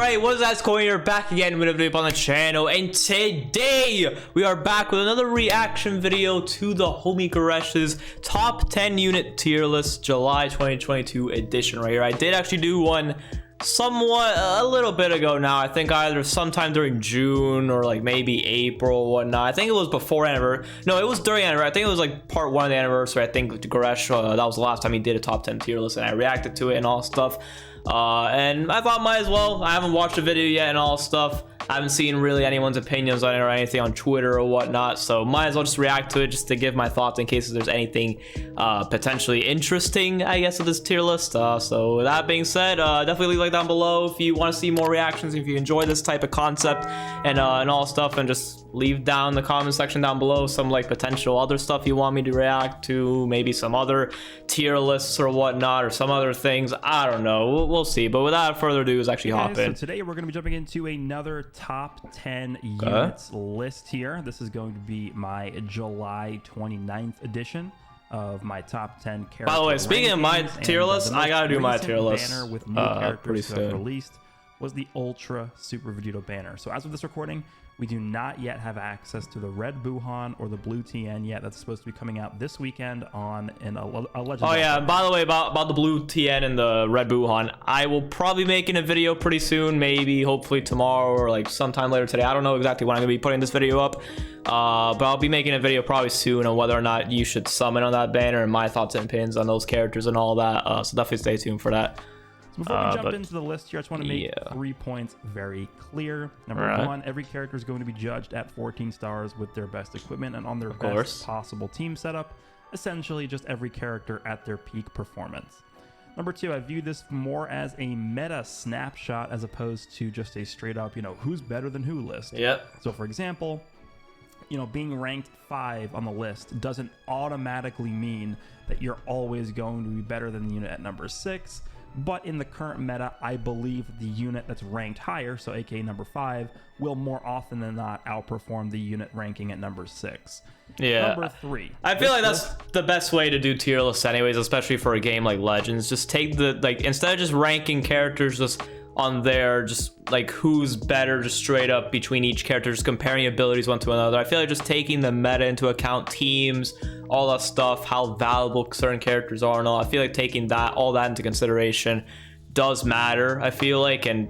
Alright, what's that going here? Back again with a video on the channel, and today we are back with another reaction video to the homie GORESH'S top 10 unit tier list July 2022 edition right here. I did actually do one somewhat a little bit ago now. I think either sometime during June or like maybe April or whatnot. I think it was before anniversary. No, it was during anniversary. I think it was like part 1 of the anniversary. I think GORESH, that was the last time he did a top 10 tier list and I reacted to it and all stuff. And I thought might as well. I haven't watched the video yet and all stuff. I haven't seen really anyone's opinions on it or anything on Twitter or whatnot, so might as well just react to it just to give my thoughts in case there's anything potentially interesting, I guess, of this tier list. So with that being said, definitely leave a like down below if you want to see more reactions, if you enjoy this type of concept and all stuff, and just leave down in the comment section down below some like potential other stuff you want me to react to, maybe some other tier lists or whatnot, or some other things. I don't know, we'll see. But without further ado, let's actually hop in. So today we're going to be jumping into another top 10 units list here. This is going to be my July 29th edition of my top 10 characters. By the way, speaking of my tier list, I gotta do my tier list banner with new characters that have released was the Ultra Super Vegito banner. So as of this recording, we do not yet have access to the red Gohan or the blue TN yet. That's supposed to be coming out this weekend on a Legend. Oh yeah, by the way, about the blue TN and the red Gohan, I will probably be making a video pretty soon, maybe hopefully tomorrow or like sometime later today. I don't know exactly when I'm gonna be putting this video up, but I'll be making a video probably soon on whether or not you should summon on that banner and my thoughts and opinions on those characters and all that. So definitely stay tuned for that. So before we jump into the list here, I just want to make 3 points very clear. Number one, every character is going to be judged at 14 stars with their best equipment and on their best possible team setup. Essentially, just every character at their peak performance. Number two, I view this more as a meta snapshot as opposed to just a straight up, who's better than who list. Yep. So for example, being ranked 5 on the list doesn't automatically mean that you're always going to be better than the unit at number 6. But in the current meta, I believe the unit that's ranked higher, so aka number 5, will more often than not outperform the unit ranking at number 6. Yeah. Number 3. I feel like that's the best way to do tier lists anyways, especially for a game like Legends. Just take instead of just ranking characters just on their who's better just straight up between each character, just comparing abilities one to another. I feel like just taking the meta into account, teams, all that stuff, how valuable certain characters are and all. I feel like taking all that into consideration does matter, I feel like, and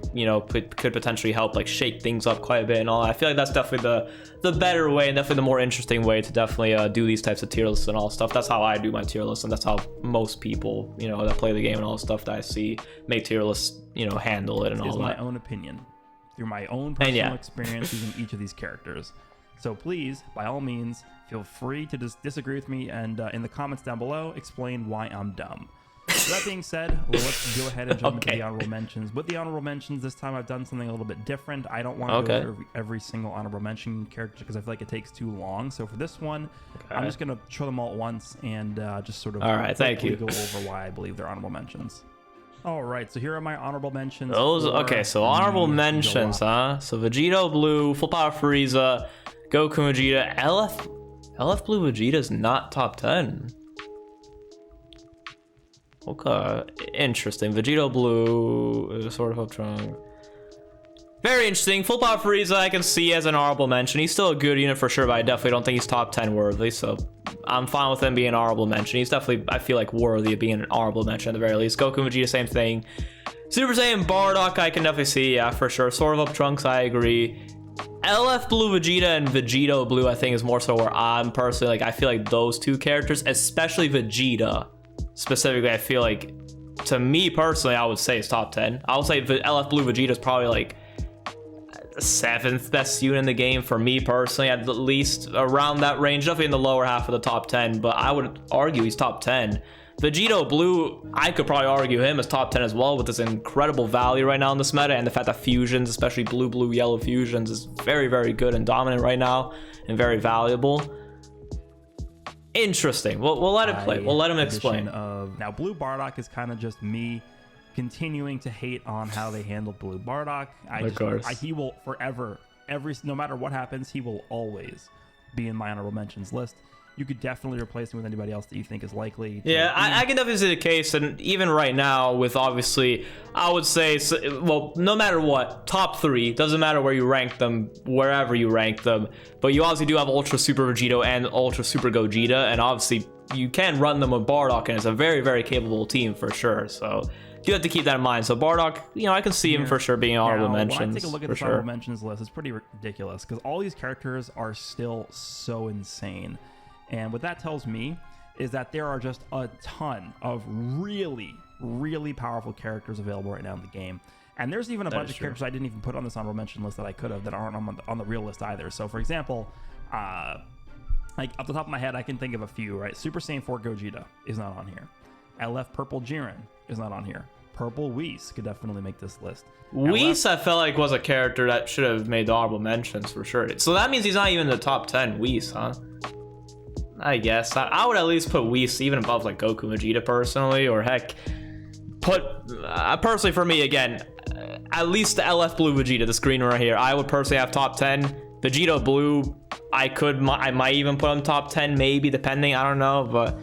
could potentially help shake things up quite a bit and all. I feel like that's definitely the better way and definitely the more interesting way to definitely do these types of tier lists and all stuff. That's how I do my tier lists, and that's how most people that play the game and all the stuff that I see make tier lists handle it and all that. Is my own opinion through my own personal experience using each of these characters. So please, by all means, feel free to disagree with me and in the comments down below, explain why I'm dumb. So that being said, let's go ahead and jump into the honorable mentions. With the honorable mentions, this time I've done something a little bit different. I don't want to go through every single honorable mention character because I feel like it takes too long. So for this one, I'm just going to show them all at once and just sort of go over why I believe they're honorable mentions. All right, so here are my honorable mentions. So honorable mentions, huh? So Vegito Blue, Full Power Frieza, Goku Vegeta, LF Blue Vegeta is not top 10. Okay, interesting. Vegito Blue, sort of up trunk. Very interesting. Full Power Frieza I can see as an honorable mention. He's still a good unit for sure, but I definitely don't think he's top 10 worthy, so I'm fine with him being an honorable mention. He's definitely, I feel like, worthy of being an honorable mention at the very least. Goku Vegeta, same thing. Super Saiyan Bardock I can definitely see, yeah, for sure. Sort of up trunks, I agree. LF Blue Vegeta and Vegito Blue I think is more so where I'm personally, I feel like those two characters, especially Vegeta specifically, I feel like, to me personally, I would say it's top 10. I would say LF Blue Vegeta is probably the 7th best unit in the game for me personally, at least around that range, definitely in the lower half of the top 10, but I would argue he's top 10. Vegito Blue, I could probably argue him as top 10 as well with this incredible value right now in this meta, and the fact that fusions, especially blue, yellow fusions, is very, very good and dominant right now and very valuable. Interesting. We'll let it play. We'll let him explain. Now, Blue Bardock is kind of just me continuing to hate on how they handled Blue Bardock. He will forever, no matter what happens, he will always be in my honorable mentions list. you could definitely replace him with anybody else that you think is likely. Yeah, I can definitely see the case, and even right now, with obviously, I would say, well, no matter what, top 3, doesn't matter where you rank them, wherever you rank them, but you obviously do have Ultra Super Vegito and Ultra Super Gogeta, and obviously, you can run them with Bardock, and it's a very, very capable team for sure, so you have to keep that in mind. So Bardock, you know, I can see him for sure being honorable mentions. When I take a look at the honorable mentions list, it's pretty ridiculous, because all these characters are still so insane. And what that tells me is that there are just a ton of really, really powerful characters available right now in the game. And there's even a bunch of characters I didn't even put on this honorable mention list that I could have that aren't on the real list either. So, for example, like off the top of my head, I can think of a few, right? Super Saiyan 4 Gogeta is not on here. LF Purple Jiren is not on here. Purple Whis could definitely make this list. Whis, I felt like, was a character that should have made the honorable mentions for sure. So that means he's not even in the top 10, Whis, huh? I guess I would at least put Whis even above like Goku Vegeta personally, or heck, put personally for me again, at least the LF Blue Vegeta, the screen right here. I would personally have top 10. Vegito Blue, I might even put him top 10, maybe, depending. I don't know, but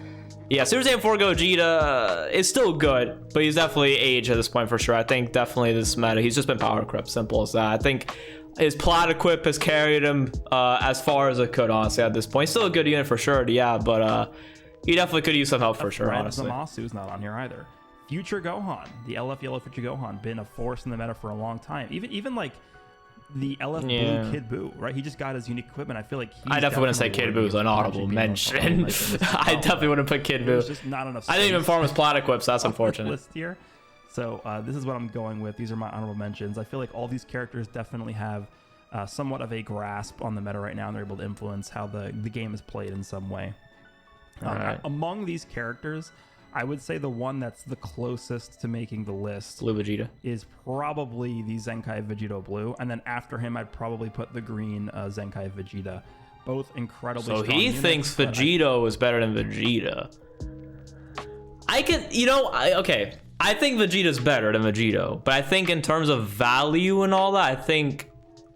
yeah, Super Saiyan 4 Gogeta is still good, but he's definitely aged at this point for sure. I think definitely this meta, he's just been power equipped, simple as that. I think his plat equip has carried him as far as it could, honestly, at this point. Still a good unit for sure, yeah, but he definitely could use some help for sure, honestly. Zamasu's not on here either. Future Gohan, the LF Yellow Future Gohan, been a force in the meta for a long time. Even like the LF Blue Kid Buu, right? He just got his unique equipment. I feel like I definitely wouldn't say Kid Buu's an honorable mention. I definitely wouldn't put Kid Buu. Just not enough. I didn't even farm his plat equips. That's unfortunate. List here. So this is what I'm going with. These are my honorable mentions. I feel like all these characters definitely have somewhat of a grasp on the meta right now, and they're able to influence how the game is played in some way. Among these characters, I would say the one that's the closest to making the list, Blue Vegeta, is probably the Zenkai Vegito Blue, and then after him, I'd probably put the green Zenkai Vegeta. Both incredibly strong he units, thinks Vegito is better than Vegeta. I can, okay. I think Vegeta's better than Vegito, but I think in terms of value and all that, I think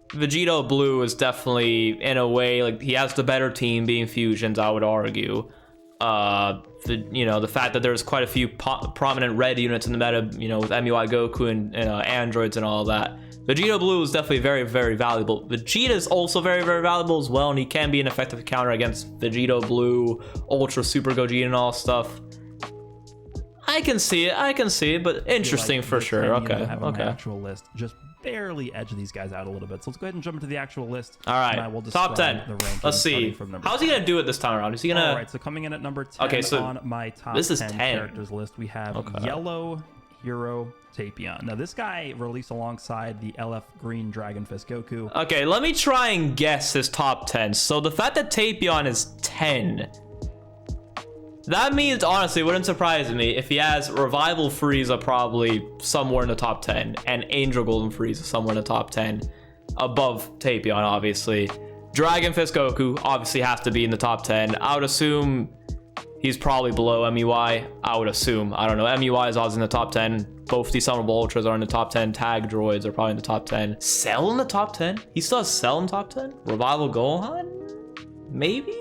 Vegito Blue is definitely, in a way, like, he has the better team being fusions, I would argue. The fact that there's quite a few prominent red units in the meta, with MUI Goku and androids and all that. Vegito Blue is definitely very, very valuable. Vegeta is also very, very valuable as well, and he can be an effective counter against Vegito Blue, Ultra Super Gogeta and all stuff. I can see it, but interesting for sure. Okay. Actual list just barely edge these guys out a little bit. So let's go ahead and jump into the actual list. All right, top 10. Let's see. How's he gonna do it this time around? Is he gonna? All right, so coming in at number 10 on my top 10 characters list, we have Yellow Hero Tapion. Now this guy released alongside the LF Green Dragon Fist Goku. Okay, let me try and guess his top 10. So the fact that Tapion is 10. That means, honestly, it wouldn't surprise me if he has Revival Frieza probably somewhere in the top 10, and Angel Golden Frieza somewhere in the top 10, above Tapion, obviously. Dragon Fist Goku obviously has to be in the top 10. I would assume he's probably below MUI. I would assume. I don't know. MUI is always in the top 10. Both the Summonable Ultras are in the top 10. Tag Droids are probably in the top 10. Cell in the top 10? He still has Cell in the top 10? Revival Gohan? Maybe?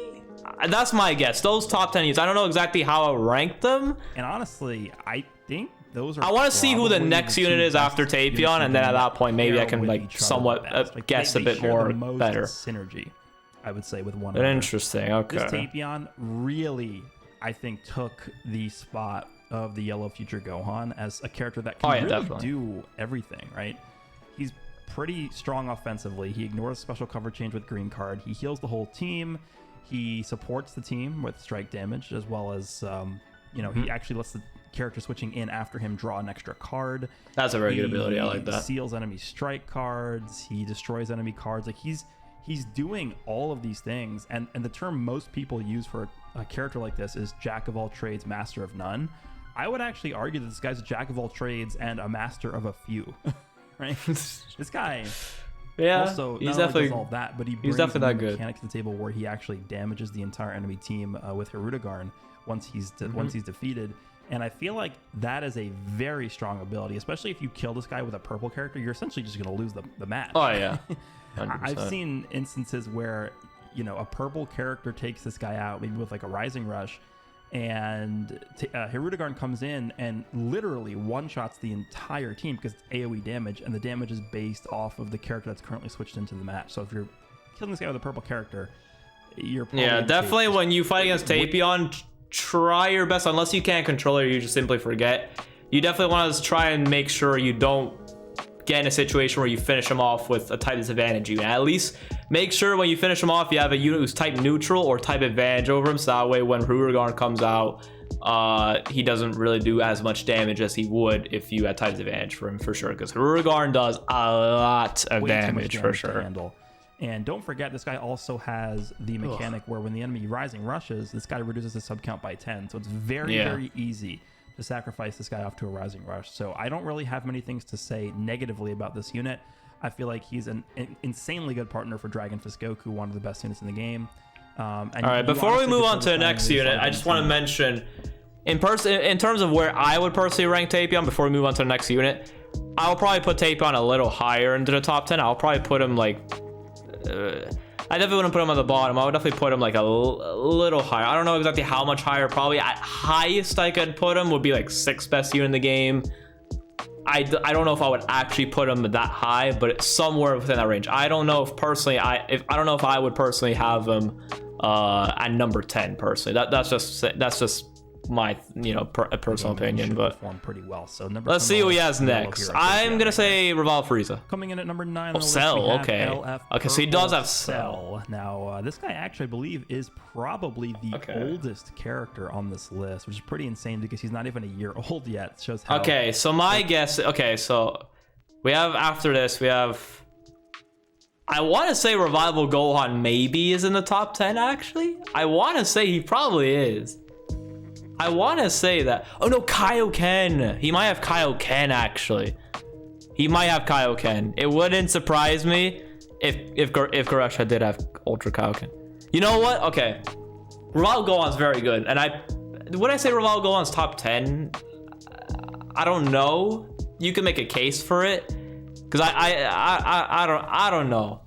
That's my guess. Those top 10 units. I don't know exactly how I rank them. And honestly, I think those are. I want to see who the next unit is after Tapion, and then at that point, maybe I can somewhat guess a bit more better. Synergy, I would say, with one. Interesting. Okay. This Tapion really, I think, took the spot of the Yellow Future Gohan as a character that can really do everything. Right? He's pretty strong offensively. He ignores special cover change with green card. He heals the whole team. He supports the team with strike damage, as well as, he actually lets the character switching in after him draw an extra card. That's a very good ability. I like that. He seals enemy strike cards. He destroys enemy cards. Like, he's doing all of these things. And the term most people use for a character like this is Jack of all trades, master of none. I would actually argue that this guy's a Jack of all trades and a master of a few. Right? This guy... Yeah, also, he's definitely does all that, but he brings a mechanic to the table where he actually damages the entire enemy team with Hirudegarn once he's defeated. And I feel like that is a very strong ability, especially if you kill this guy with a purple character. You're essentially just going to lose the match. Oh yeah, I've seen instances where you know, a purple character takes this guy out, maybe with like a Rising Rush, and Hirudegarn comes in and literally one-shots the entire team because it's AoE damage, and the damage is based off of the character that's currently switched into the match. So if you're killing this guy with a purple character, you're definitely when you fight against Tapion, try your best, unless you can't control it or you just simply forget. You definitely want to try and make sure you don't get in a situation where you finish him off with a type disadvantage unit. At least make sure when you finish him off, you have a unit who's type neutral or type advantage over him, so that way when Hirudegarn comes out, he doesn't really do as much damage as he would if you had type advantage for him, for sure, because Hirudegarn does a lot of damage for sure. And don't forget, this guy also has the mechanic where when the enemy Rising rushes, this guy reduces the sub count by 10, so it's very easy to sacrifice this guy off to a Rising Rush. So I don't really have many things to say negatively about this unit. I feel like he's an insanely good partner for Dragon Fist Goku, one of the best units in the game. All right, before we move on to the next unit, I just want to mention, in terms of where I would personally rank Tapion before we move on to the next unit, I'll probably put Tapion a little higher into the top 10. I'll probably put him like... I definitely wouldn't put him on the bottom. I would definitely put him like a little higher. I don't know exactly how much higher. Probably at highest I could put him would be like 6th best unit in the game. I don't know if I would actually put him that high, but it's somewhere within that range. I don't know if personally I don't know if I would personally have him at number 10 personally. That's just my personal opinion, but perform pretty well. So let's see who he has next. I'm gonna say Revolve Frieza. Coming in at number 9. Cell. Okay, so he does have Cell. Now this guy actually, I believe, is probably the oldest character on this list, which is pretty insane because he's not even a year old yet. It shows how. Okay, so my guess. Okay, so we have after this we have. I want to say Revival Gohan maybe is in the top 10. Actually, I want to say he probably is. I want to say that. Oh no, Kaioken. He might have Kaioken actually. He might have Kaioken. It wouldn't surprise me if Goresh did have Ultra Kaioken. You know what? Okay, Revival Gohan's very good, and would I say Revival Gohan's top 10? I don't know. You can make a case for it, because I don't know.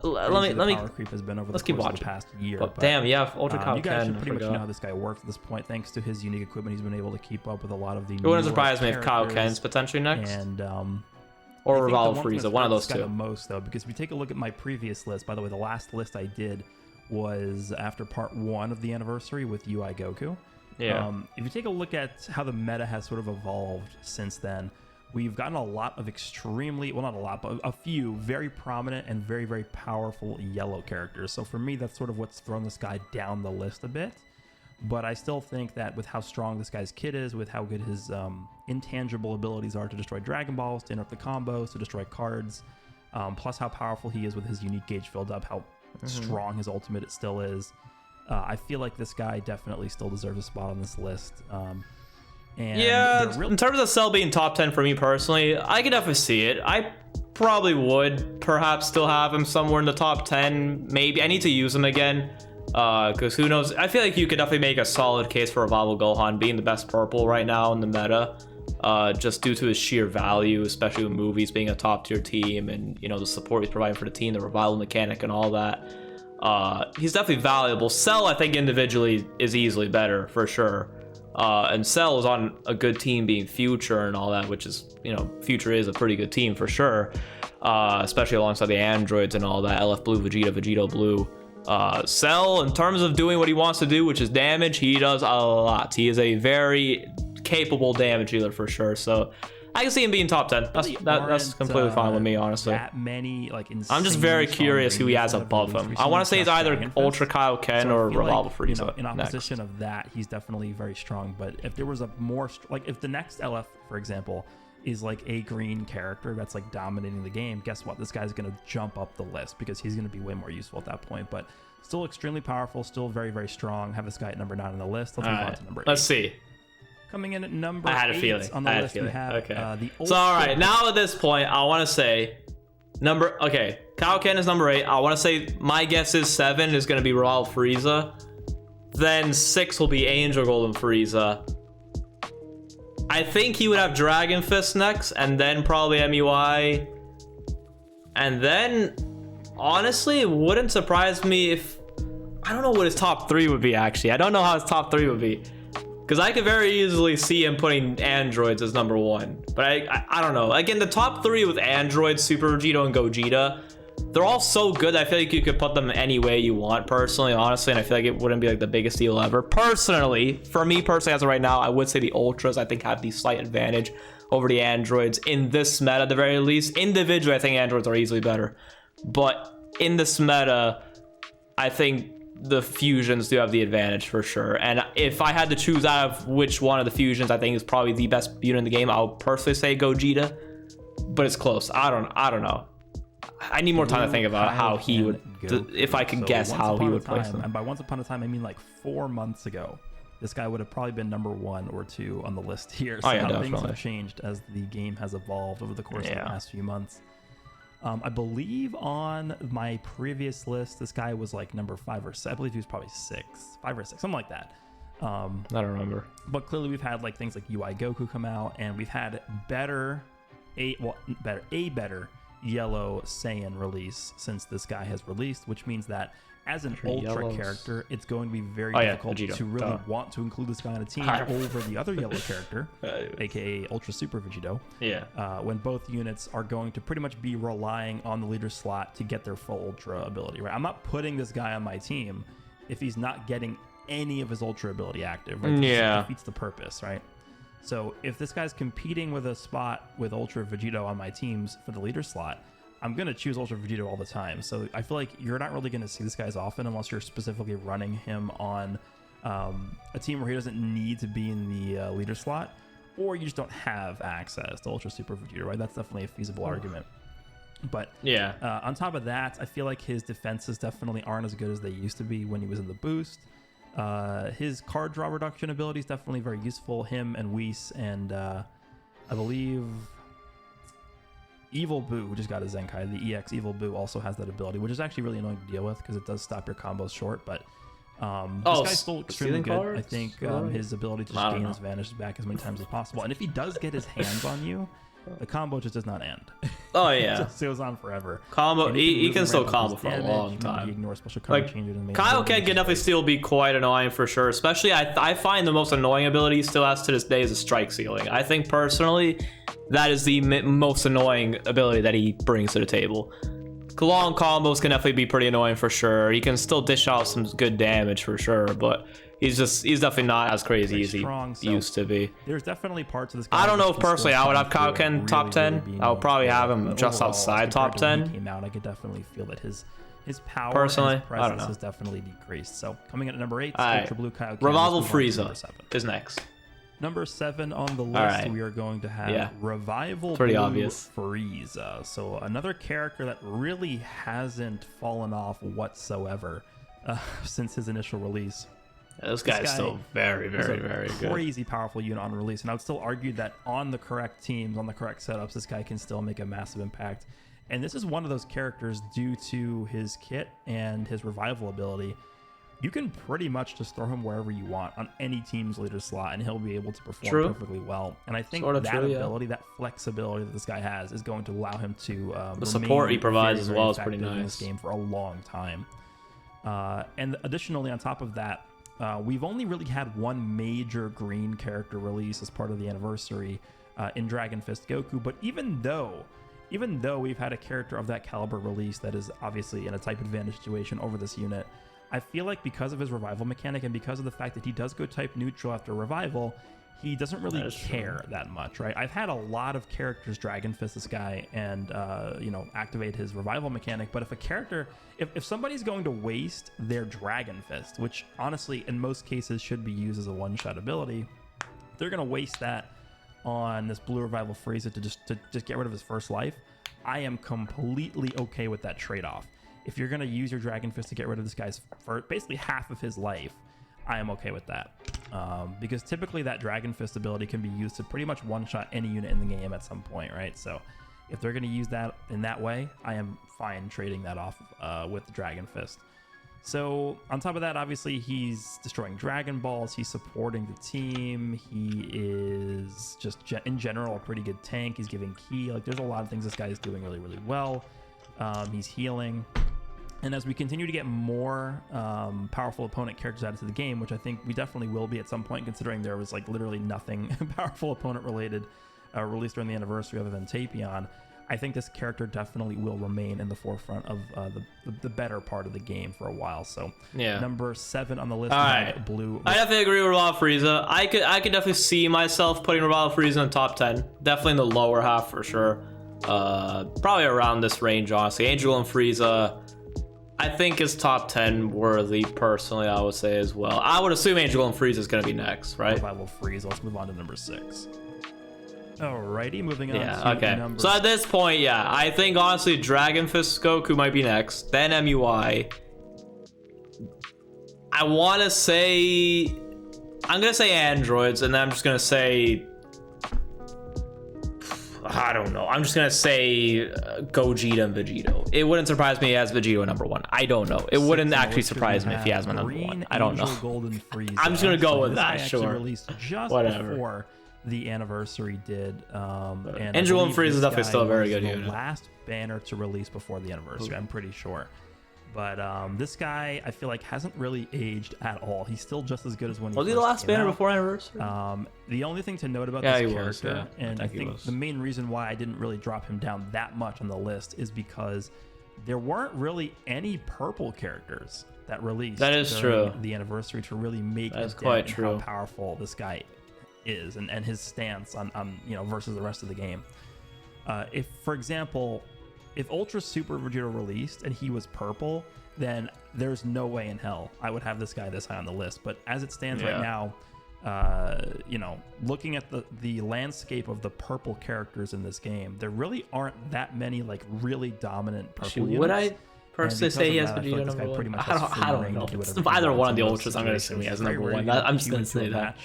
Let me. Power creep has been over let's the keep course watching. of the past year. But damn, yeah, Ultra Kaioken. You guys should pretty much know how this guy works at this point. Thanks to his unique equipment, he's been able to keep up with a lot of the. It wouldn't surprise me if Kaioken's potentially next. And or Revolve Frieza, one of those two. The most though, because if you take a look at my previous list, by the way, the last list I did was after part 1 of the anniversary with UI Goku. Yeah. If you take a look at how the meta has sort of evolved since then, we've gotten a lot of extremely, well, not a lot, but a few very prominent and very, very powerful yellow characters. So for me, that's sort of what's thrown this guy down the list a bit. But I still think that with how strong this guy's kit is, with how good his intangible abilities are to destroy Dragon Balls, to interrupt the combos, to destroy cards, plus how powerful he is with his unique gauge filled up, how strong his ultimate it still is, I feel like this guy definitely still deserves a spot on this list. And yeah, in terms of Cell being top 10 for me personally, I could definitely see it. I probably would perhaps still have him somewhere in the top 10. Maybe I need to use him again, because who knows. I feel like you could definitely make a solid case for Revival Gohan being the best purple right now in the meta, just due to his sheer value, especially with movies being a top tier team, and the support he's providing for the team, the revival mechanic and all that. He's definitely valuable. Cell, I think individually is easily better for sure. And Cell is on a good team being Future and all that, which is, Future is a pretty good team for sure, especially alongside the androids and all that. LF Blue, Vegito Blue. Cell, in terms of doing what he wants to do, which is damage, he does a lot. He is a very capable damage dealer for sure. So I can see him being top 10. That's completely fine with me, honestly. That many, I'm just very curious who he has above him. I want to say he's either Ultra Kaioken or Revolve Frieza. In opposition of that, he's definitely very strong. But if there was a more, if the next LF, for example, is like a green character that's like dominating the game, guess what? This guy's going to jump up the list because he's going to be way more useful at that point. But still extremely powerful, still very, very strong. Have this guy at number 9 on the list. Let's move on to number 8. Let's see. Coming in at number 8 I had a feeling. on the list, we have the old. So, all right, now at this point, I want to say Kaioken is number 8. I want to say my guess is 7 is going to be Revolve Frieza. Then 6 will be Angel Golden Frieza. I think he would have Dragon Fist next, and then probably MUI. And then honestly, it wouldn't surprise me if... I don't know what his top 3 would be, actually. I don't know how his top 3 would be. Because I could very easily see him putting androids as number 1. But I don't know. Again, the top 3 with androids, Super Vegito and Gogeta, they're all so good. I feel like you could put them any way you want, personally, honestly. And I feel like it wouldn't be like the biggest deal ever. Personally, for me personally, as of right now, I would say the Ultras, I think, have the slight advantage over the androids in this meta, at the very least. Individually, I think androids are easily better. But in this meta, I think the fusions do have the advantage for sure. And if I had to choose out of which one of the fusions I think is probably the best unit in the game, I'll personally say Gogeta, but it's close. I don't know. I need more time to think about how he would, if I could guess how he would place them. And by once upon a time, I mean like 4 months ago, this guy would have probably been number 1 or 2 on the list here. So how things have changed as the game has evolved over the course of the past few months. I believe on my previous list, this guy was like number 5 or 6. I believe he was probably 5 or 6, something like that. I don't remember. But clearly we've had like things like UI Goku come out, and we've had a better yellow Saiyan release since this guy has released, which means that as an Ultra character, it's going to be very difficult Vegito. to really want to include this guy on a team over the other yellow character, aka Ultra Super Vegito. When both units are going to pretty much be relying on the leader slot to get their full Ultra ability, right? I'm not putting this guy on my team if he's not getting any of his Ultra ability active, right? It defeats the purpose, right? So if this guy's competing with a spot with Ultra Vegito on my teams for the leader slot, I'm going to choose Ultra Vegito all the time. So I feel like you're not really going to see this guy as often unless you're specifically running him on a team where he doesn't need to be in the leader slot, or you just don't have access to Ultra Super Vegito, right? That's definitely a feasible argument. But on top of that, I feel like his defenses definitely aren't as good as they used to be when he was in the boost. His card draw reduction ability is definitely very useful. Him and Whis and I believe Evil Boo, who just got a Zenkai, the EX Evil Boo also has that ability, which is actually really annoying to deal with because it does stop your combos short. But this guy's still extremely good. Cards? I think his ability to just gain his advantage back as many times as possible. And if he does get his hands on you, the combo just does not end. Oh yeah, it just goes on forever. Combo, he can still combo for a long time. Ignore special card changes. Kyle can definitely still be quite annoying for sure. Especially, I find the most annoying ability he still has to this day is a strike ceiling. I think personally, that is the most annoying ability that he brings to the table. Long combos can definitely be pretty annoying for sure. He can still dish out some good damage for sure, but he's definitely not as crazy as he used to be. There's definitely parts of this. I don't know if personally I would have Kyle Ken top 10. I would probably have him just outside top 10. Came out, I could definitely feel that his power personally, and his presence has definitely decreased. So coming in at number 8, Ultra Blue Kyle Ken. Revival Frieza is next. Number 7 on the list, we are going to have Revival Blue Frieza. So another character that really hasn't fallen off whatsoever since his initial release. This guy is still very, very, very good. Crazy powerful unit on release. And I would still argue that on the correct teams, on the correct setups, this guy can still make a massive impact. And this is one of those characters due to his kit and his revival ability. You can pretty much just throw him wherever you want on any team's leader slot, and he'll be able to perform perfectly well. And I think that ability, that flexibility that this guy has, is going to allow him to the support he provides as well is pretty nice in this game for a long time. And additionally, on top of that, we've only really had one major green character release as part of the anniversary in Dragon Fist Goku. But even though we've had a character of that caliber release that is obviously in a type advantage situation over this unit, I feel like because of his revival mechanic and because of the fact that he does go type neutral after revival, he doesn't really care that much, right? I've had a lot of characters Dragon Fist this guy and activate his revival mechanic, but if a character, if somebody's going to waste their Dragon Fist, which honestly in most cases should be used as a one-shot ability, they're going to waste that on this blue revival Frieza to just get rid of his first life. I am completely okay with that trade-off. If you're going to use your Dragon Fist to get rid of this guy's basically half of his life, I am okay with that. Because typically that Dragon Fist ability can be used to pretty much one-shot any unit in the game at some point, right? So if they're going to use that in that way, I am fine trading that off with the Dragon Fist. So on top of that, obviously he's destroying Dragon Balls, he's supporting the team, he is just in general a pretty good tank, he's giving ki, like there's a lot of things this guy is doing really, really well. He's healing. And as we continue to get more powerful opponent characters added to the game, which I think we definitely will be at some point, considering there was like literally nothing powerful opponent related released during the anniversary other than Tapion, I think this character definitely will remain in the forefront of the better part of the game for a while. So yeah, number 7 on the list. All right, Blue. I definitely agree with Revival Frieza. I could definitely see myself putting Revival Frieza in the top 10. Definitely in the lower half for sure. Probably around this range, honestly. Angel and Frieza, I think is top 10 worthy, personally, I would say as well. I would assume Angel and Frieza is going to be next, right? Revival Frieza. Let's move on to number 6. Alrighty, moving on to okay. number... So at this point, yeah, I think honestly Dragon Fist Goku might be next, then MUI. I want to say... I'm going to say androids, and then I'm just going to say... I don't know. I'm just going to say Gogeta and Vegito. It wouldn't surprise me as Vegito number 1. I don't know. It wouldn't actually surprise me if he has my number 1. I don't know. Golden Frieza. I'm just going to go with that, sure. Released just whatever. Before the anniversary did, and Angel and Frieza is definitely still a very good unit. The last banner to release before the anniversary, I'm pretty sure. But this guy, I feel like, hasn't really aged at all. He's still just as good as when he was he the last banner before anniversary? The only thing to note about this character, yeah. and I think the main reason why I didn't really drop him down that much on the list is because there weren't really any purple characters that released. That is true. The anniversary to really make that is quite true. How powerful this guy is and his stance on versus the rest of the game. If, for example, if Ultra Super Vegito released and he was purple, then there's no way in hell I would have this guy this high on the list. But as it stands right now, looking at the landscape of the purple characters in this game, there really aren't that many like really dominant purple units. Would I personally say he has Vegito number 1? I don't know. It's either one of the Ultras. I'm going to assume he has number 1. I'm just going to say that.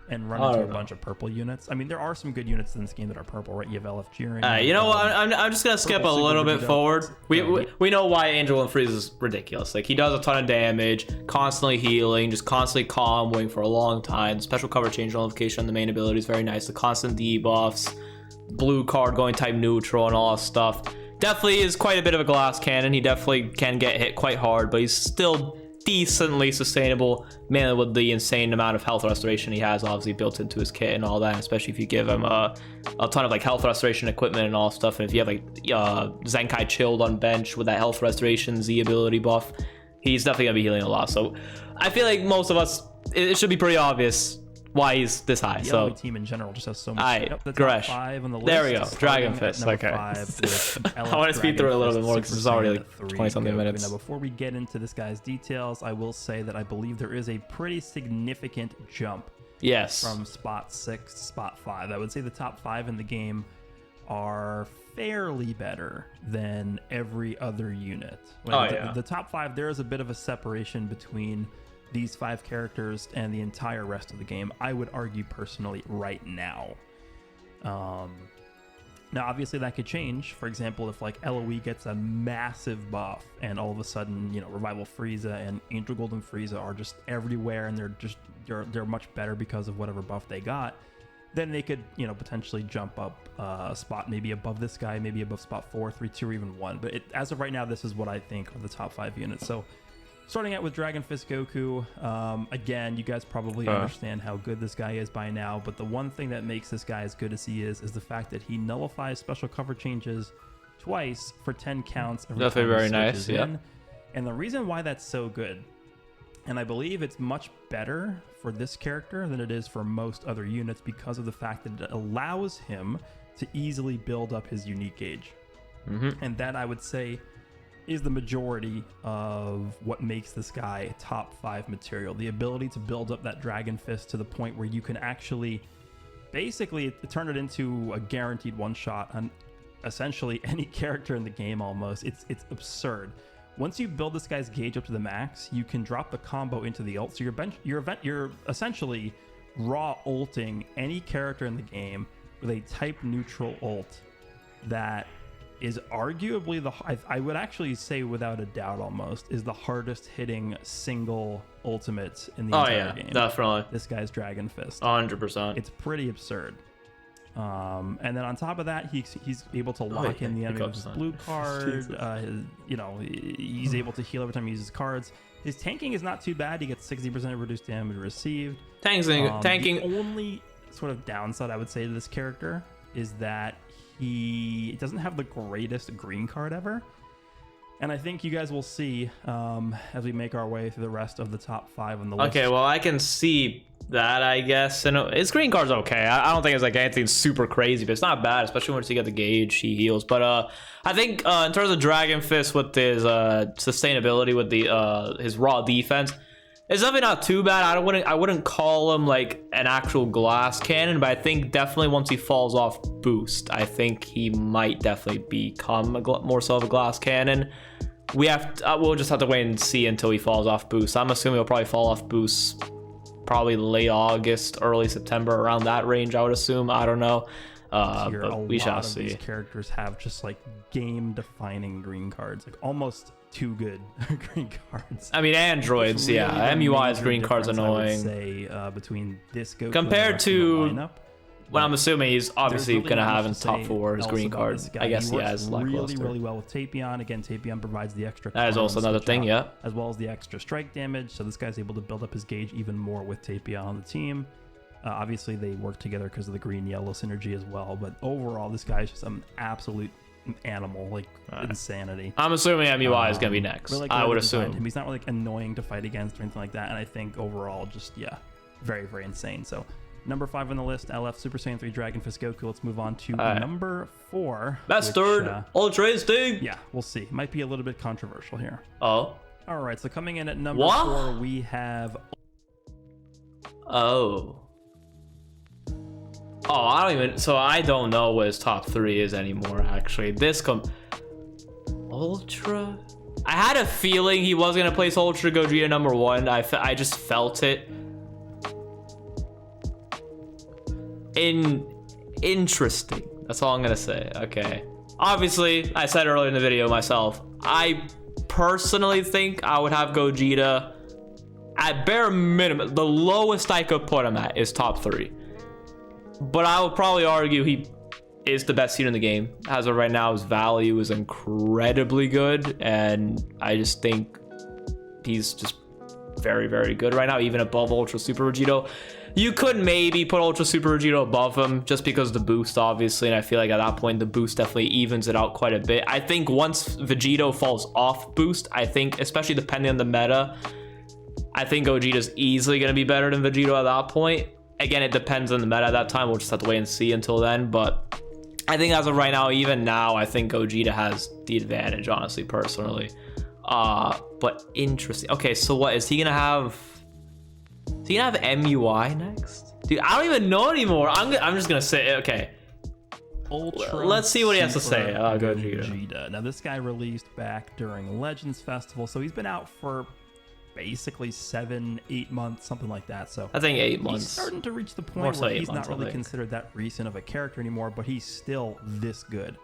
And run into a bunch of purple units. I mean, there are some good units in this game that are purple, right? You have LF Jiren. You know what? I'm just gonna skip a little bit forward. We know why Angel and Frieza is ridiculous. Like, he does a ton of damage, constantly healing, just constantly comboing for a long time. Special cover change nullification on the main ability is very nice. The constant debuffs, blue card going type neutral, and all that stuff. Definitely is quite a bit of a glass cannon. He definitely can get hit quite hard, but he's still decently sustainable, mainly with the insane amount of health restoration he has obviously built into his kit and all that, especially if you give him a ton of like health restoration equipment and all stuff. And if you have like Zenkai Chilled on bench with that health restoration Z ability buff, he's definitely gonna be healing a lot. So I feel like most of us, it should be pretty obvious why he's this high. The so team in general just has so much. Goresh. 5 on the list. There we go. Dragon Fist. Okay. I want to speed through it a little bit more because it's already like 20-something minutes. Now, before we get into this guy's details, I will say that I believe there is a pretty significant jump. Yes. From spot 6 to spot 5. I would say the top 5 in the game are fairly better than every other unit. The top 5, there is a bit of a separation between these 5 characters and the entire rest of the game, I would argue personally right now. Now obviously that could change. For example, if like LOE gets a massive buff and all of a sudden, Revival Frieza and Angel Golden Frieza are just everywhere and they're much better because of whatever buff they got, then they could, potentially jump up a spot maybe above this guy, maybe above spot 4, 3, 2, or even 1. But as of right now, this is what I think are the top 5 units. So starting out with Dragon Fist Goku, again, you guys probably understand how good this guy is by now, but the one thing that makes this guy as good as he is the fact that he nullifies special cover changes twice for 10 counts every time very he nice, switches in. And the reason why that's so good, and I believe it's much better for this character than it is for most other units because of the fact that it allows him to easily build up his unique gauge. And that, I would say, is the majority of what makes this guy top 5 material. The ability to build up that Dragon Fist to the point where you can actually basically turn it into a guaranteed one-shot on essentially any character in the game almost. It's absurd. Once you build this guy's gauge up to the max, you can drop the combo into the ult. So you're essentially raw ulting any character in the game with a type neutral ult that is arguably I would actually say without a doubt almost is the hardest hitting single ultimate in the entire game. Definitely. This guy's Dragon Fist. 100%. It's pretty absurd. And then on top of that, he's able to lock in the enemy with his blue card. He's able to heal every time he uses cards. His tanking is not too bad. He gets 60% reduced damage received. Tanking. The only sort of downside I would say to this character is that he doesn't have the greatest green card ever. And I think you guys will see as we make our way through the rest of the top 5 on the list. Okay, well, I can see that, I guess. And his green card's okay. I don't think it's like anything super crazy, but it's not bad, especially once you get the gauge, he heals. But I think in terms of Dragon Fist with his sustainability with the his raw defense, it's definitely not too bad. I wouldn't call him like an actual glass cannon, but I think definitely once he falls off boost, I think he might definitely become more so of a glass cannon. We'll just have to wait and see until he falls off boost. I'm assuming he'll probably fall off boost probably late August, early September, around that range, I would assume. I don't know. But we shall see. These characters have just like game-defining green cards, like almost too good green cards. I mean, androids, really, yeah. MUI's green card's annoying. I would say between this Goku compared to lineup, well, I'm assuming he's obviously really going to have in top 4 his green card. I guess he has really well with Tapion. Again, Tapion provides the extra. That is also another thing, yeah. As well as the extra strike damage. So this guy's able to build up his gauge even more with Tapion on the team. Obviously, they work together because of the green-yellow synergy as well. But overall, this guy's just an absolute animal, like insanity. I'm assuming MUI is going to be next. Really I would assume. Him. He's not really like annoying to fight against or anything like that. And I think overall, just, yeah, very, very insane. So number 5 on the list, LF Super Saiyan 3 Dragon Fist Goku. Let's move on to number 4. That's third. Ultra Instinct. Yeah, we'll see. Might be a little bit controversial here. Oh. All right, so coming in at number 4, we have... I don't know what his top 3 is anymore, actually. Ultra? I had a feeling he was going to place Ultra Gogeta number 1. I just felt it. Interesting. That's all I'm going to say. Okay. Obviously, I said earlier in the video myself, I personally think I would have Gogeta at bare minimum. The lowest I could put him at is top 3. But I would probably argue he is the best unit in the game. As of right now, his value is incredibly good, and I just think he's just very, very good right now, even above Ultra Super Vegito. You could maybe put Ultra Super Vegito above him just because of the boost, obviously, and I feel like at that point the boost definitely evens it out quite a bit. I think once Vegito falls off boost, I think, especially depending on the meta, I think Gogeta's easily going to be better than Vegito at that point. Again, it depends on the meta at that time. We'll just have to wait and see until then. But I think as of right now, even now, I think Gogeta has the advantage, honestly, personally. But interesting. Okay, so what is he gonna have? Is he gonna have MUI next? Dude, I don't even know anymore. I'm just gonna say, okay. Let's see what he has to say. Gogeta. Now, this guy released back during Legends Festival, so he's been out for basically 7-8 months, something like that. So I think 8 months. He's starting to reach the point where he's not really considered that recent of a character anymore, but he's still this good.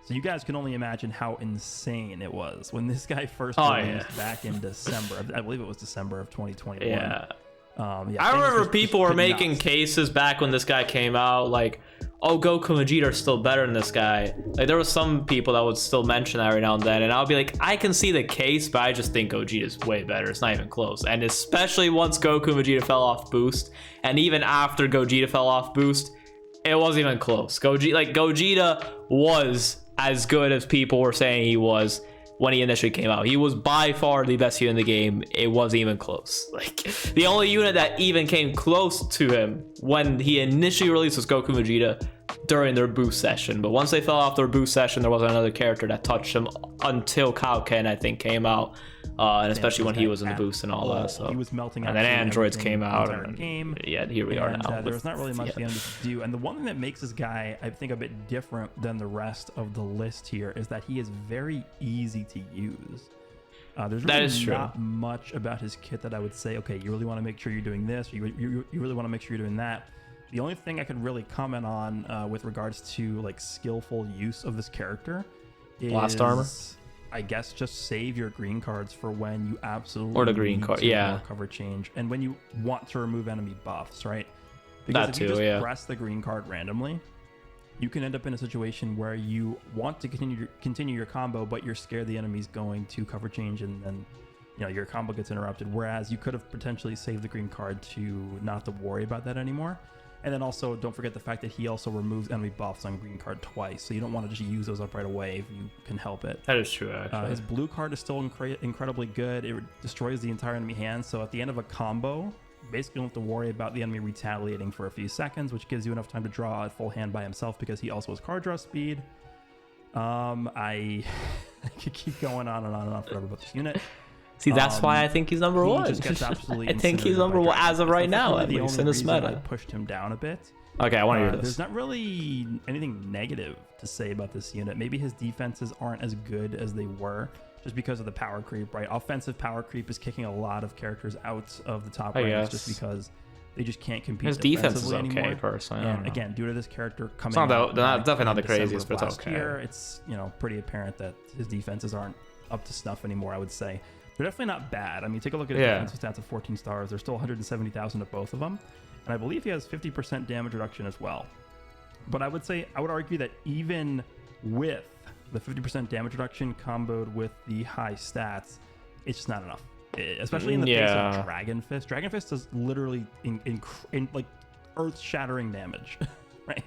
So you guys can only imagine how insane it was when this guy first released back in December. I believe it was December of 2021. Yeah. I remember people were making cases back when this guy came out, like, oh, Goku and Vegeta are still better than this guy. Like, there were some people that would still mention that every now and then, and I'll be like, I can see the case, but I just think Gogeta's way better. It's not even close. And especially once Goku and Vegeta fell off boost, and even after Gogeta fell off boost, it wasn't even close. Gogeta was as good as people were saying he was when he initially came out. He was by far the best unit in the game. It wasn't even close. Like, the only unit that even came close to him when he initially released was Goku and Vegeta during their boost session. But once they fell off their boost session, there wasn't another character that touched him until Kaioken, I think, came out. And especially when he was in the boost and all that. So he was melting. And then androids came out. And game. Yeah, here we are now. There's not really much the enemy to do. And the one thing that makes this guy, I think, a bit different than the rest of the list here is that he is very easy to use. There's really not much about his kit that I would say, okay, you really want to make sure you're doing this, or you really want to make sure you're doing that. The only thing I could really comment on with regards to like skillful use of this character is blast armor. I guess just save your green cards for when you absolutely or the green card, cover change, and when you want to remove enemy buffs, right? Because if you just press the green card randomly, you can end up in a situation where you want to continue your combo, but you're scared the enemy's going to cover change, and then your combo gets interrupted. Whereas you could have potentially saved the green card to not have to worry about that anymore. And then also, don't forget the fact that he also removes enemy buffs on green card twice, so you don't want to just use those up right away if you can help it. That is true, actually. His blue card is still incredibly good. It destroys the entire enemy hand, so at the end of a combo, basically you don't have to worry about the enemy retaliating for a few seconds, which gives you enough time to draw a full hand by himself because he also has card draw speed. I could keep going on and on and on forever about this unit. See, that's why I think he's number one. Just gets absolutely I think he's number one as of right now, at least in this meta. I pushed him down a bit. Okay, I want to hear this. There's not really anything negative to say about this unit. Maybe his defenses aren't as good as they were just because of the power creep, right? Offensive power creep is kicking a lot of characters out of the top ranks just because they just can't compete. His defense is okay, anymore. personally. And again, due to this character coming, it's definitely not the craziest, but it's okay. Year, it's pretty apparent that his defenses aren't up to snuff anymore, I would say. They're definitely not bad. I mean, take a look at his defensive stats of 14 stars. There's still 170,000 of both of them. And I believe he has 50% damage reduction as well. But I would argue that even with the 50% damage reduction comboed with the high stats, it's just not enough. Especially in the face of Dragon Fist. Dragon Fist does literally like earth-shattering damage, right?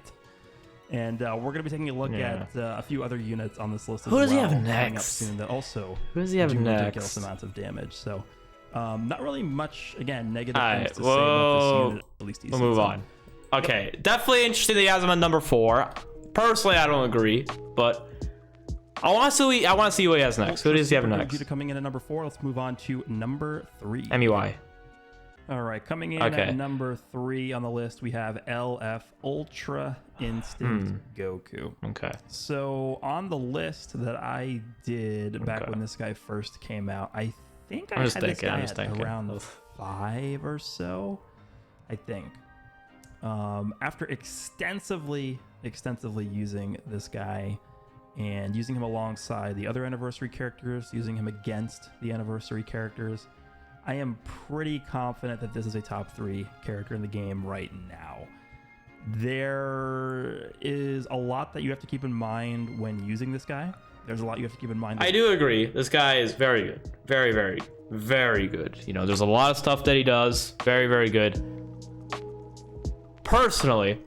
And we're going to be taking a look at a few other units on this list as well. Who does he have next? Coming up soon that also Who does he have do next? ridiculous amounts of damage. So not really much, again, negative things to say Whoa. about this unit, at least We'll move on. Okay, definitely interesting that he has him at number 4. Personally, I don't agree, but I want to see what he has next. Who does he have next? Vegito coming in at number 4. Let's move on to number 3. MUI. All right, coming in at number 3 on the list, we have LF Ultra Instinct Goku. Okay. So on the list that I did back when this guy first came out, I think I had this guy at around 5 or so, I think. After extensively using this guy and using him alongside the other anniversary characters, using him against the anniversary characters, I am pretty confident that this is a top 3 character in the game right now. There is a lot that you have to keep in mind when using this guy. There's a lot you have to keep in mind. I do agree. This guy is very good. Very, very, very good. There's a lot of stuff that he does. Very, very good. Personally,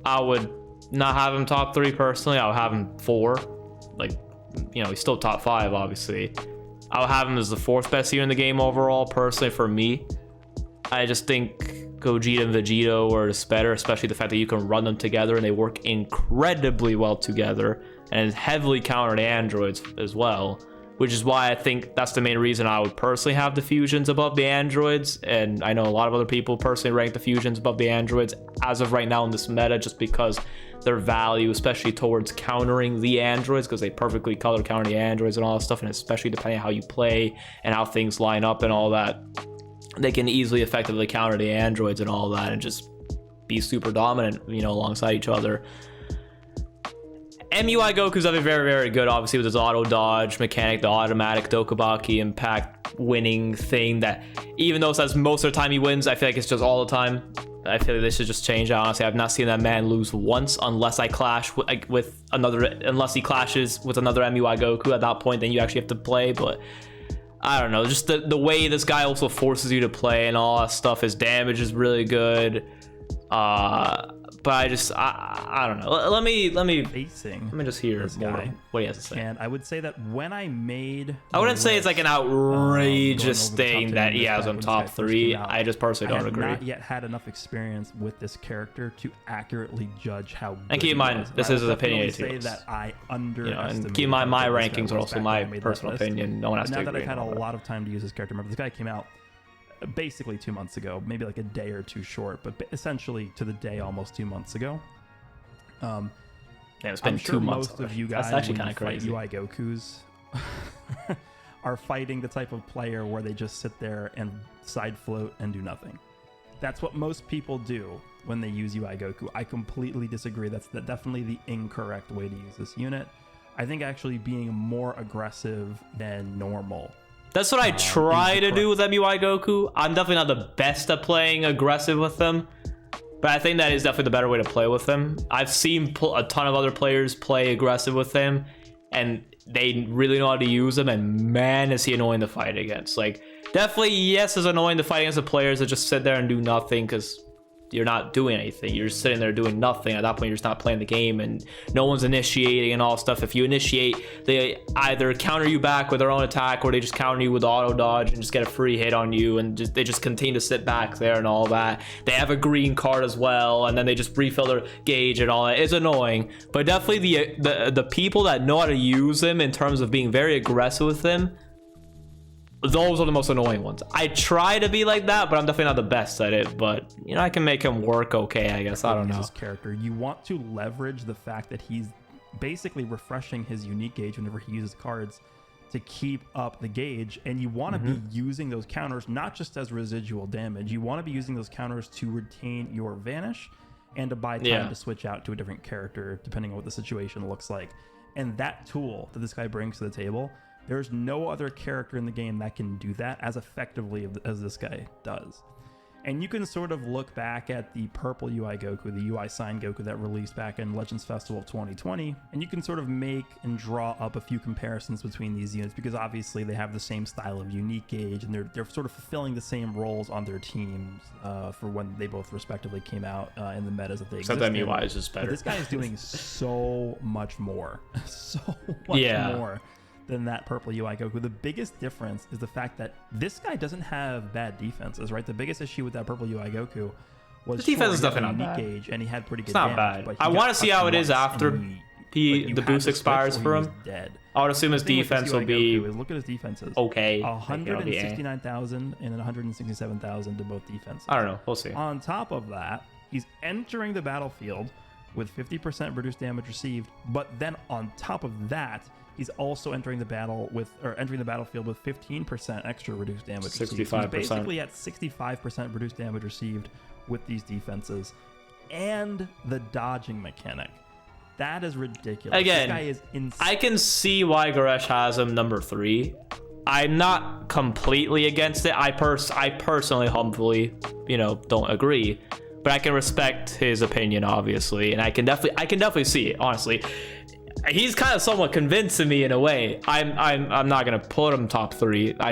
I would not have him top 3 personally. I would have him 4. Like, he's still top 5, obviously. I'll have him as the 4th best unit in the game overall, personally, for me. I just think Gogeta and Vegito are just better, especially the fact that you can run them together and they work incredibly well together and heavily counter the androids as well, which is why I think that's the main reason I would personally have the fusions above the androids. And I know a lot of other people personally rank the fusions above the androids as of right now in this meta, just because their value, especially towards countering the androids, because they perfectly color counter the androids and all that stuff, and especially depending on how you play and how things line up and all that, they can easily effectively counter the androids and all that and just be super dominant, alongside each other. MUI Goku's very, very good, obviously, with his auto dodge mechanic, the automatic Dokubaki impact winning thing that, even though it says most of the time he wins, I feel like it's just all the time. I feel like they should just change that. Honestly, I've not seen that man lose once unless I clash with another, unless he clashes with another MUI Goku. At that point, then you actually have to play. But I don't know, just the way this guy also forces you to play and all that stuff. His damage is really good. But I don't know. Let me just hear more what he has to say. And I would say that when I made, I wouldn't say it's like an outrageous thing that he has on top 3. I just personally don't agree. I have not yet had enough experience with this character to accurately judge how good and keep in mind, this is his opinion too. Say that I underestimated. And keep in mind, my rankings are also my personal opinion. No one has to agree. Now that I've had a lot of time to use this character, remember this guy came out basically 2 months ago, maybe like a day or two short, but essentially to the day almost 2 months ago. Yeah, it's been I'm sure 2 months. Most of you guys, that's actually kind of crazy. UI Gokus are fighting the type of player where they just sit there and side float and do nothing. That's what most people do when they use UI Goku. I completely disagree. That's definitely the incorrect way to use this unit. I think actually being more aggressive than normal. That's what I try to do with MUI Goku. I'm definitely not the best at playing aggressive with them. But I think that is definitely the better way to play with him. I've seen a ton of other players play aggressive with him, and they really know how to use him, and man, is he annoying to fight against. Like, definitely, yes, it's annoying to fight against the players that just sit there and do nothing because you're not doing anything. You're just sitting there doing nothing. At that point, you're just not playing the game, and no one's initiating and all stuff. If you initiate, they either counter you back with their own attack, or they just counter you with auto dodge and just get a free hit on you, and they just continue to sit back there and all that. They have a green card as well, and then they just refill their gauge and all that. It's annoying, but definitely the people that know how to use him in terms of being very aggressive with him, those are the most annoying ones. I try to be like that, but I'm definitely not the best at it. But you know, I can make him work okay, I guess. I don't know. His character, you want to leverage the fact that he's basically refreshing his unique gauge whenever he uses cards to keep up the gauge, and you want to be using those counters not just as residual damage. You want to be using those counters to retain your vanish and to buy time to switch out to a different character depending on what the situation looks like. And that tool that this guy brings to the table, there's no other character in the game that can do that as effectively as this guy does. And you can sort of look back at the purple UI Goku, the UI sign Goku that released back in Legends Festival of 2020, and you can sort of make and draw up a few comparisons between these units, because obviously they have the same style of unique gauge, and they're sort of fulfilling the same roles on their teams for when they both respectively came out in the metas that they exist. Except that UI is just better. But this guy is doing so much more, so much more than that purple UI Goku. The biggest difference is the fact that this guy doesn't have bad defenses, right? The biggest issue with that purple UI Goku was the defense is definitely not bad. Gauge, and he had pretty good damage. It's not bad. I want to see how it is after the boost expires for him. Dead. I would assume his defense will be. Look at his defenses. Okay. 169,000 and 167,000 to both defenses. I don't know. We'll see. On top of that, he's entering the battlefield with 50% reduced damage received, but then on top of that, he's also entering the battlefield with 15% extra reduced damage. 65%. Received. So he's basically at 65% reduced damage received with these defenses, and the dodging mechanic. That is ridiculous. Again, this guy is insane. I can see why Goresh has him number 3. I'm not completely against it. I personally, humbly, don't agree, but I can respect his opinion, obviously, and I can definitely see it. Honestly, he's kind of somewhat convincing me in a way. I'm not gonna put him top 3. I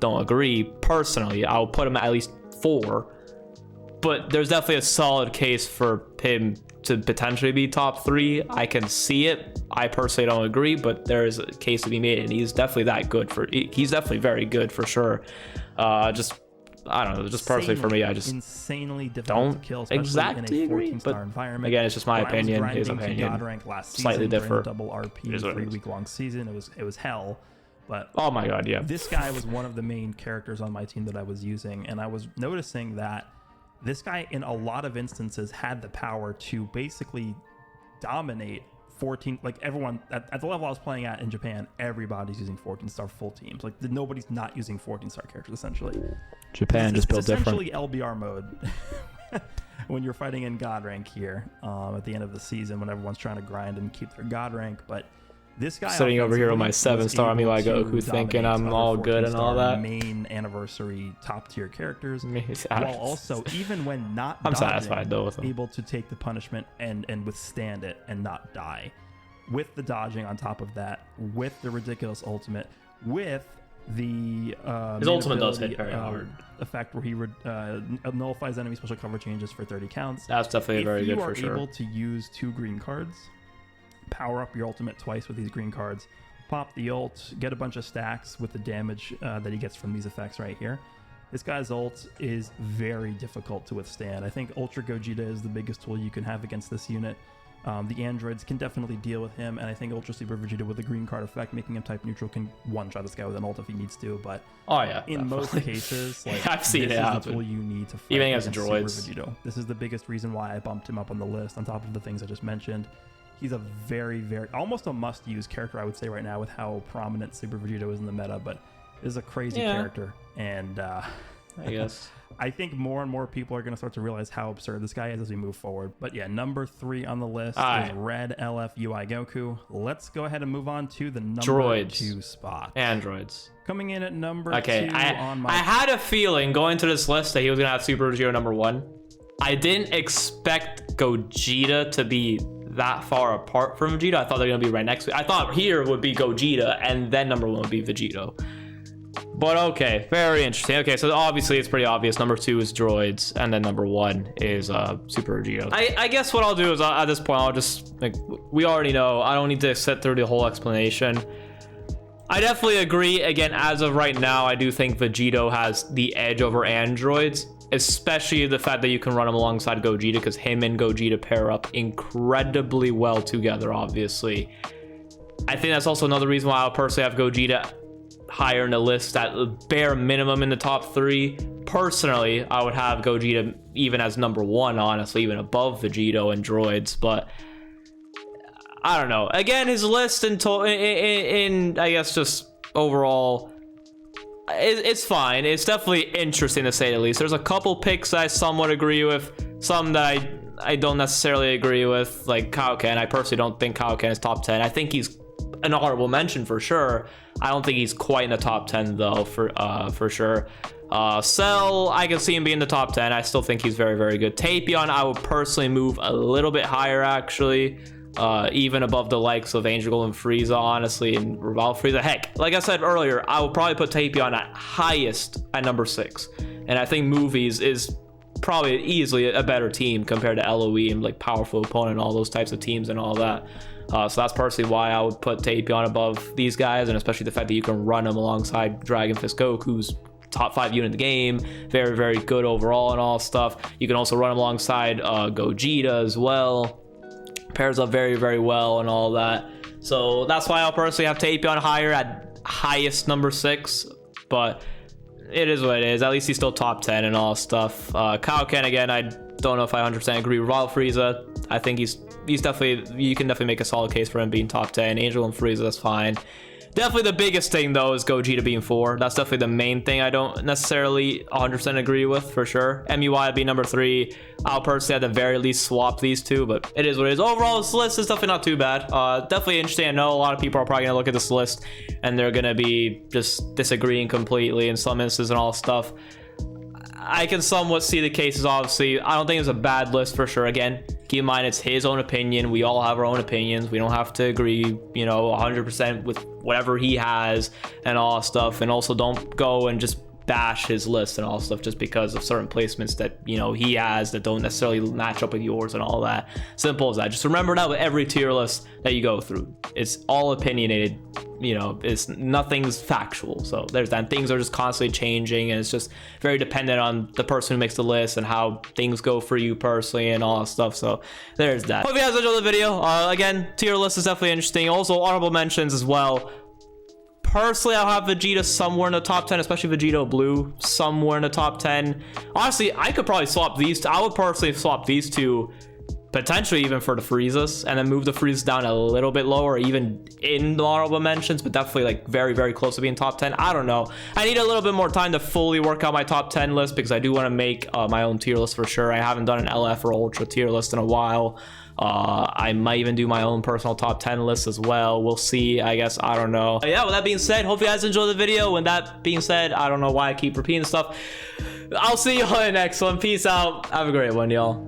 don't agree personally. I'll put him at least 4, but there's definitely a solid case for him to potentially be top 3. I can see it. I personally don't agree, but there is a case to be made, and he's definitely that good he's definitely very good for sure. I don't know, just personally for me, I just insanely difficult to kill, exactly in a agree, but environment. Again, it's just my opinion. His opinion, slightly different. Double RP, 3-week-long season. It was hell. But oh my god, yeah, this guy was one of the main characters on my team that I was using, and I was noticing that this guy, in a lot of instances, had the power to basically dominate 14, like everyone at the level I was playing at in Japan, everybody's using 14-star full teams. Like nobody's not using 14-star characters essentially. Japan just built different. Essentially LBR mode when you're fighting in God rank here at the end of the season, when everyone's trying to grind and keep their God rank. But this guy sitting over here on my 7-star Miwa Goku thinking I'm all good and all that. Main anniversary top tier characters, while also even when not I'm satisfied though with him, able to take the punishment and withstand it and not die, with the dodging on top of that, with the ridiculous ultimate, with the his ultimate does hit very hard effect where he nullifies enemy special cover changes for 30 counts. That's definitely very good for sure. If you are able to use 2 green cards, power up your ultimate twice with these green cards, pop the ult, get a bunch of stacks with the damage that he gets from these effects right here. This guy's ult is very difficult to withstand. I think Ultra Gogeta is the biggest tool you can have against this unit. The androids can definitely deal with him, and I think Ultra Super Vegito with the green card effect, making him type neutral, can one-shot this guy with an ult if he needs to. But in most cases, like, I've seen this it is happen. the tool you need to fight even against droids. Super Vegito. This is the biggest reason why I bumped him up on the list, on top of the things I just mentioned. He's a very, very, almost a must-use character, I would say, right now with how prominent Super Vegito is in the meta. But this is a crazy character, and I guess I think more and more people are going to start to realize how absurd this guy is as we move forward. But yeah, number 3 on the list is Red LF UI Goku. Let's go ahead and move on to the number 2 spot. Androids. Coming in at number 2 I had a feeling going to this list that he was going to have Super Vegito number 1. I didn't expect Gogeta to be that far apart from Vegito. I thought they're gonna be right next to it. I thought here would be Gogeta and then number 1 would be Vegito. But okay, very interesting. Okay, so obviously it's pretty obvious. Number 2 is Droids, and then number 1 is Super Vegito. I guess what I'll do is at this point I'll just, like, we already know. I don't need to sit through the whole explanation. I definitely agree. Again, as of right now, I do think Vegito has the edge over androids, especially the fact that you can run him alongside Gogeta, because him and Gogeta pair up incredibly well together, obviously. I think that's also another reason why I'll personally have Gogeta higher in the list, at the bare minimum in the top 3. Personally, I would have Gogeta even as number 1, honestly, even above Vegito and Droids, but I don't know. Again, his list in I guess just overall, it's fine. It's definitely interesting to say the least. There's a couple picks I somewhat agree with, some that I don't necessarily agree with, like Kaioken. I personally don't think Kaioken is top 10. I think he's an honorable mention for sure. I don't think he's quite in the top 10 though, for sure. Cell, I can see him being in the top 10. I still think he's very, very good. Tapion, I would personally move a little bit higher, actually. Even above the likes of Angel and Frieza, honestly, and Rival Frieza. Heck, like I said earlier, I will probably put Tapion at highest at number 6. And I think Movies is probably easily a better team compared to LOE and like powerful opponent and all those types of teams and all that. So that's personally why I would put Tapion above these guys, and especially the fact that you can run him alongside Dragon Fist Goku's top 5 unit in the game. Very, very good overall and all stuff. You can also run him alongside Gogeta as well. Pairs up very, very well and all that. So that's why I'll personally have Tapion higher at highest number 6. But it is what it is. At least he's still top 10 and all stuff. Kaioken, again, I don't know if I 100% agree. Rival Frieza, I think he's definitely, you can definitely make a solid case for him being top 10. Angel and Frieza, that's fine. Definitely the biggest thing though is Gogeta being 4. That's definitely the main thing I don't necessarily 100% agree with, for sure. MUI be number 3. I'll personally at the very least swap these two, but it is what it is. Overall, this list is definitely not too bad. Definitely interesting. I know a lot of people are probably gonna look at this list and they're gonna be just disagreeing completely in some instances and all stuff. I can somewhat see the cases, obviously. I don't think it's a bad list for sure. Again, keep in mind it's his own opinion. We all have our own opinions. We don't have to agree, you know, 100% with whatever he has and all stuff. And also don't go and just bash his list and all stuff just because of certain placements that, you know, he has that don't necessarily match up with yours and all that. Simple as that. Just remember that with every tier list that you go through, it's all opinionated. You know, it's nothing's factual. So there's that. Things are just constantly changing, and it's just very dependent on the person who makes the list and how things go for you personally and all that stuff. So there's that. Hope you guys enjoyed the video. Again, tier list is definitely interesting. Also honorable mentions as well. Personally, I'll have Vegeta somewhere in the top 10, especially Vegito Blue somewhere in the top 10. Honestly, I could probably swap these two. I would personally swap these two potentially even for the Friezas, and then move the Friezas down a little bit lower, even in the honorable mentions, but definitely like very, very close to being top 10. I don't know. I need a little bit more time to fully work out my top 10 list, because I do want to make my own tier list for sure. I haven't done an LF or Ultra tier list in a while. I might even do my own personal top 10 list as well. We'll see, I guess. I don't know. But yeah, with that being said, hope you guys enjoyed the video. With that being said, I don't know why I keep repeating stuff. I'll see you all in the next one. Peace out. Have a great one, y'all.